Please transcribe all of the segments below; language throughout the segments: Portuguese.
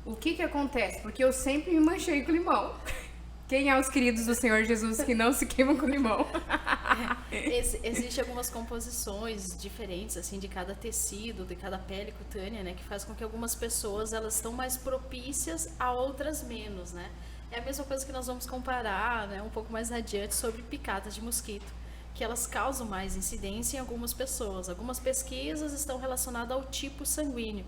O que acontece? Porque eu sempre me manchei com limão. Quem é os queridos do Senhor Jesus que não se queimam com limão? Existem algumas composições diferentes, assim, de cada tecido, de cada pele cutânea, né? Que faz com que algumas pessoas, elas estão mais propícias a outras menos, né? É a mesma coisa que nós vamos comparar, né? Um pouco mais adiante sobre picadas de mosquito, que elas causam mais incidência em algumas pessoas. Algumas pesquisas estão relacionadas ao tipo sanguíneo,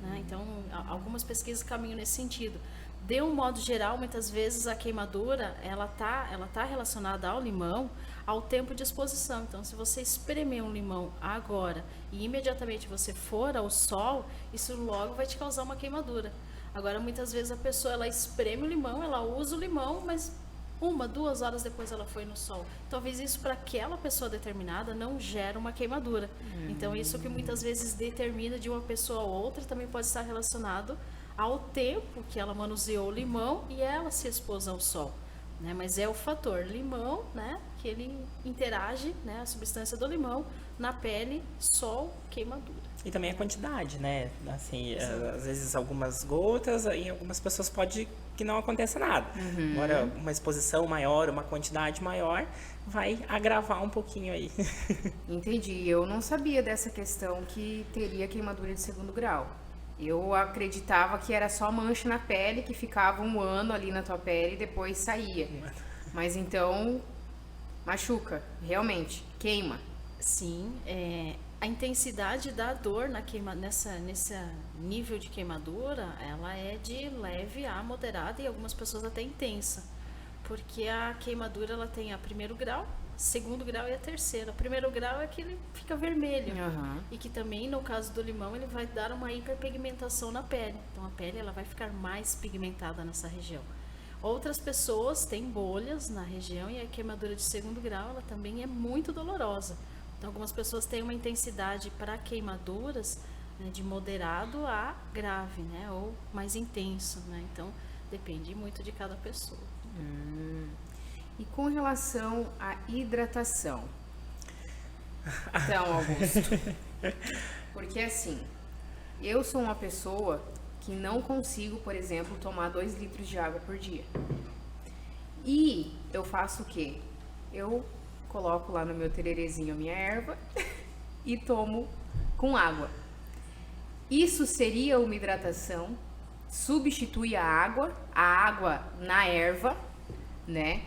né? Então, algumas pesquisas caminham nesse sentido. De um modo geral, muitas vezes a queimadura, ela tá relacionada ao limão, ao tempo de exposição. Então, se você espremer um limão agora e imediatamente você for ao sol, isso logo vai te causar uma queimadura. Agora, muitas vezes a pessoa, ela espreme o limão, ela usa o limão, mas 1, 2 horas depois ela foi no sol. Talvez isso para aquela pessoa determinada não gera uma queimadura. Então, isso que muitas vezes determina de uma pessoa a outra também pode estar relacionado ao tempo que ela manuseou o limão e ela se expôs ao sol, né? Mas é o fator limão, né? Que ele interage, né? A substância do limão na pele, sol, queimadura. E também a quantidade, né? Assim, às vezes algumas gotas, em algumas pessoas pode que não aconteça nada. Agora, uma exposição maior, uma quantidade maior, vai agravar um pouquinho aí. Entendi. Eu não sabia dessa questão que teria queimadura de segundo grau. Eu acreditava que era só mancha na pele, que ficava 1 ano ali na tua pele e depois saía. Mas então, machuca, realmente, queima. Sim, a intensidade da dor nesse nível de queimadura, ela é de leve a moderada e algumas pessoas até intensa. Porque a queimadura, ela tem a primeiro grau, segundo grau e a terceira. O primeiro grau é que ele fica vermelho. E que também, no caso do limão, ele vai dar uma hiperpigmentação na pele. Então, a pele, ela vai ficar mais pigmentada nessa região. Outras pessoas têm bolhas na região e a queimadura de segundo grau, ela também é muito dolorosa. Então, algumas pessoas têm uma intensidade para queimaduras, né, de moderado a grave, né, ou mais intenso, né? Então, depende muito de cada pessoa. E com relação à hidratação? Então, Augusto, porque assim, eu sou uma pessoa que não consigo, por exemplo, tomar 2 litros de água por dia. E eu faço o quê? Eu coloco lá no meu tererezinho a minha erva e tomo com água. Isso seria uma hidratação, substitui a água na erva, né?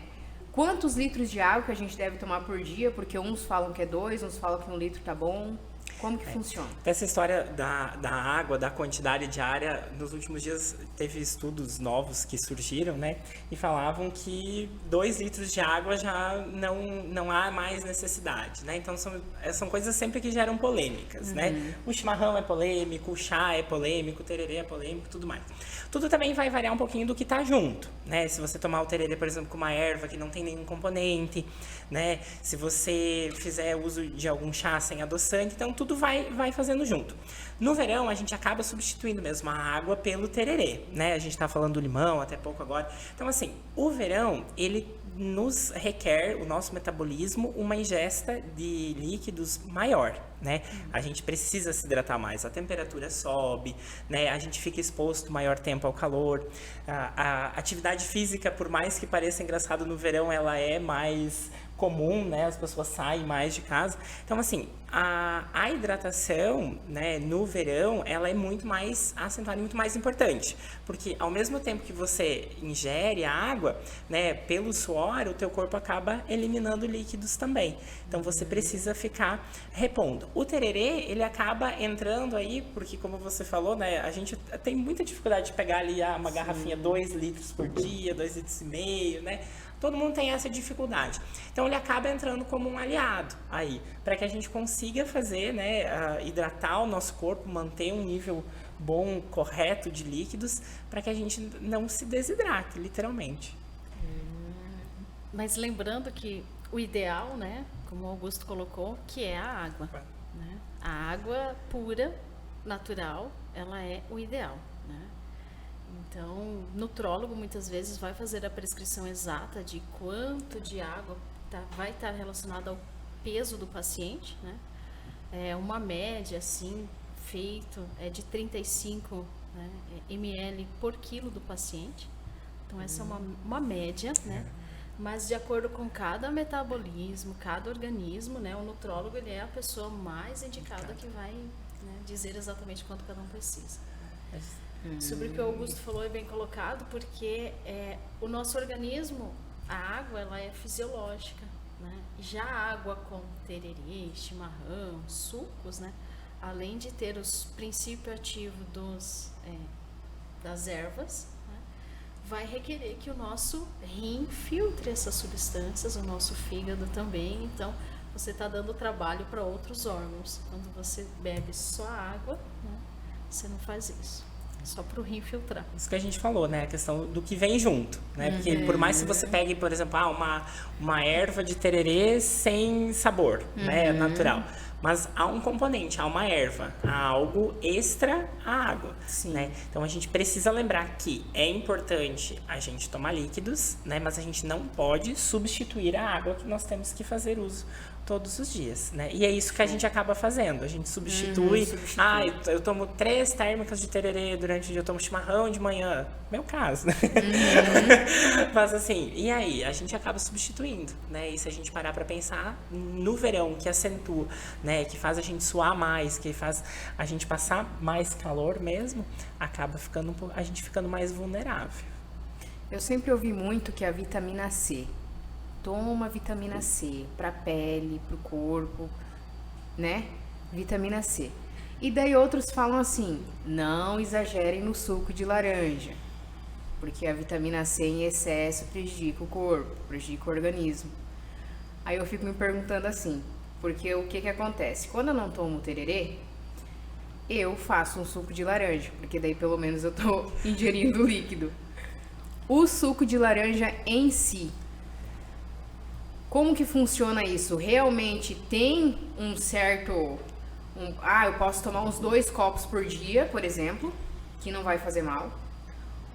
Quantos litros de água que a gente deve tomar por dia? Porque uns falam que é 2, uns falam que 1 litro tá bom. Como que funciona? Essa história da água, da quantidade diária, nos últimos dias teve estudos novos que surgiram, né? E falavam que 2 litros de água já não há mais necessidade, né? Então são coisas sempre que geram polêmicas, né? O chimarrão é polêmico, o chá é polêmico, o tererê é polêmico, tudo mais. Tudo também vai variar um pouquinho do que tá junto, né? Se você tomar o tererê, por exemplo, com uma erva que não tem nenhum componente, né? Se você fizer uso de algum chá sem adoçante, então tudo vai fazendo junto. No verão, a gente acaba substituindo mesmo a água pelo tererê, né? A gente tá falando do limão até pouco agora. Então, assim, o verão, ele nos requer, o nosso metabolismo, uma ingesta de líquidos maior, né? A gente precisa se hidratar mais, a temperatura sobe, né? A gente fica exposto maior tempo ao calor. A atividade física, por mais que pareça engraçado no verão, ela é mais comum, né? As pessoas saem mais de casa. Então, assim, a hidratação, né, no verão, ela é muito mais acentuada e muito mais importante. Porque ao mesmo tempo que você ingere a água, né, pelo suor, o teu corpo acaba eliminando líquidos também. Então, você precisa ficar repondo. O tererê, ele acaba entrando aí, porque como você falou, né, a gente tem muita dificuldade de pegar ali uma garrafinha 2 litros por dia, 2,5 litros, né? Todo mundo tem essa dificuldade. Então, ele acaba entrando como um aliado aí, para que a gente consiga fazer, né, hidratar o nosso corpo, manter um nível bom, correto de líquidos, para que a gente não se desidrate, literalmente. Mas lembrando que o ideal, né, como o Augusto colocou, que é a água, né? A água pura, natural, ela é o ideal, né? Então, o nutrólogo muitas vezes vai fazer a prescrição exata de quanto de água vai estar relacionado ao peso do paciente, né? Uma média, assim, feito é de 35 né, ml por quilo do paciente. Então, essa é uma média, né? Mas de acordo com cada metabolismo, cada organismo, né, o nutrólogo ele é a pessoa mais indicada que vai, né, dizer exatamente quanto cada um precisa. Sobre o que o Augusto falou é bem colocado, porque o nosso organismo, a água, ela é fisiológica, né? Já a água com tererê, chimarrão, sucos, né, além de ter os princípios ativos das ervas, vai requerer que o nosso rim filtre essas substâncias, o nosso fígado também. Então, você está dando trabalho para outros órgãos. Quando você bebe só água, né, você não faz isso. Só para o rim filtrar. Isso que a gente falou, né? A questão do que vem junto, né? Porque por mais que você pegue, por exemplo, uma erva de tererê sem sabor, né? Natural. Mas há um componente, há uma erva, há algo extra à água, né? Então a gente precisa lembrar que é importante a gente tomar líquidos, né? Mas a gente não pode substituir a água que nós temos que fazer uso todos os dias, né? E é isso que a gente acaba fazendo. A gente substitui. Eu tomo 3 térmicas de tererê durante o dia, eu tomo chimarrão de manhã. Meu caso, né? Mas assim, e aí? A gente acaba substituindo, né? E se a gente parar pra pensar, no verão, que acentua, né? Que faz a gente suar mais, que faz a gente passar mais calor mesmo, acaba ficando a gente ficando mais vulnerável. Eu sempre ouvi muito que a vitamina C. Toma vitamina C para a pele, para o corpo, né? Vitamina C. E daí outros falam assim, não exagerem no suco de laranja, porque a vitamina C em excesso prejudica o corpo, prejudica o organismo. Aí eu fico me perguntando assim, porque o que acontece? Quando eu não tomo tererê, eu faço um suco de laranja, porque daí pelo menos eu tô ingerindo líquido. O suco de laranja em si, como que funciona isso? Realmente tem um certo... eu posso tomar uns 2 copos por dia, por exemplo, que não vai fazer mal.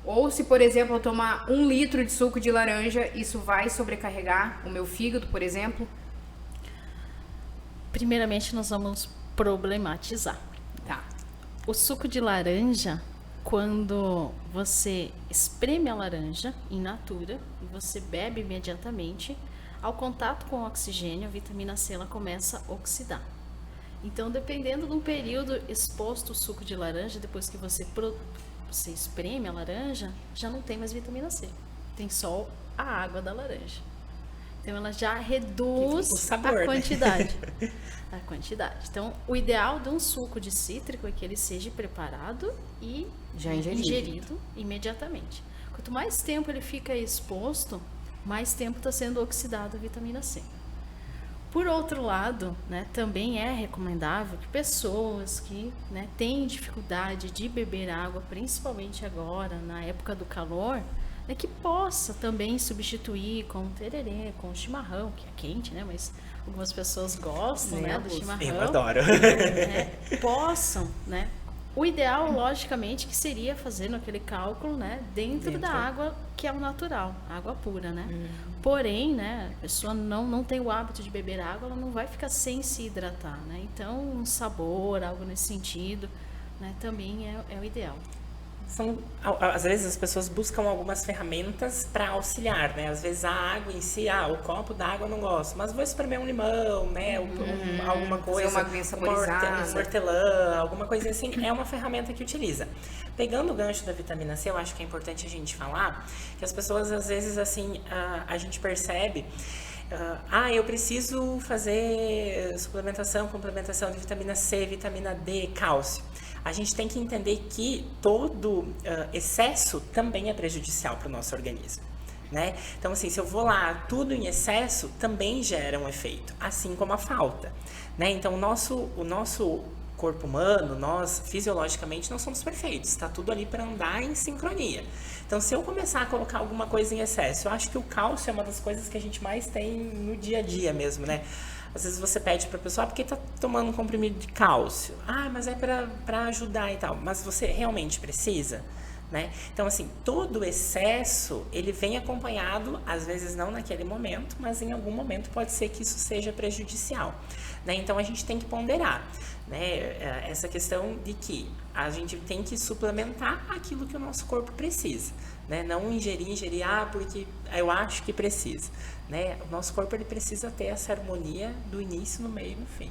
Ou se, por exemplo, eu tomar 1 litro de suco de laranja, isso vai sobrecarregar o meu fígado, por exemplo? Primeiramente, nós vamos problematizar. Tá. O suco de laranja, quando você espreme a laranja in natura e você bebe imediatamente, ao contato com o oxigênio, a vitamina C ela começa a oxidar. Então, dependendo do período exposto ao suco de laranja, depois que você espreme a laranja, já não tem mais vitamina C. Tem só a água da laranja. Então, ela já reduz o sabor, a quantidade. Né? A quantidade. Então, o ideal de um suco de cítrico é que ele seja preparado e já ingerido imediatamente. Quanto mais tempo ele fica exposto, mais tempo está sendo oxidado a vitamina C. Por outro lado, né, também é recomendável que pessoas que, né, têm dificuldade de beber água, principalmente agora, na época do calor, né, que possa também substituir com o tererê, com o chimarrão, que é quente, né, mas algumas pessoas gostam, né, do chimarrão. Eu adoro. Possam, né. O ideal, logicamente, que seria fazendo aquele cálculo, né, dentro da água que é o natural, água pura, né. Porém, né, a pessoa não tem o hábito de beber água, ela não vai ficar sem se hidratar, né. Então, um sabor, algo nesse sentido, né, também é o ideal. Às vezes as pessoas buscam algumas ferramentas para auxiliar, né? Às vezes a água em si, o copo da água eu não gosto, mas vou espremer um limão, né? Alguma coisa, uma aguinha saborizada, um hortelã, alguma coisa assim, é uma ferramenta que utiliza. Pegando o gancho da vitamina C, eu acho que é importante a gente falar que as pessoas às vezes assim, a gente percebe eu preciso fazer complementação de vitamina C, vitamina D, cálcio. A gente tem que entender que todo excesso também é prejudicial para o nosso organismo, né? Então, assim, se eu vou lá, tudo em excesso também gera um efeito, assim como a falta, né? Então, o nosso corpo humano, nós, fisiologicamente, não somos perfeitos, está tudo ali para andar em sincronia. Então, se eu começar a colocar alguma coisa em excesso, eu acho que o cálcio é uma das coisas que a gente mais tem no dia a dia mesmo, né? Às vezes você pede pra pessoa, por que tá tomando um comprimido de cálcio? Mas é pra ajudar e tal. Mas você realmente precisa? né? Então, assim, todo excesso, ele vem acompanhado, às vezes não naquele momento, mas em algum momento pode ser que isso seja prejudicial, né? Então, a gente tem que ponderar, né? Essa questão de que a gente tem que suplementar aquilo que o nosso corpo precisa, né? Não ingerir, porque eu acho que precisa, né? O nosso corpo, ele precisa ter essa harmonia do início, no meio e no fim.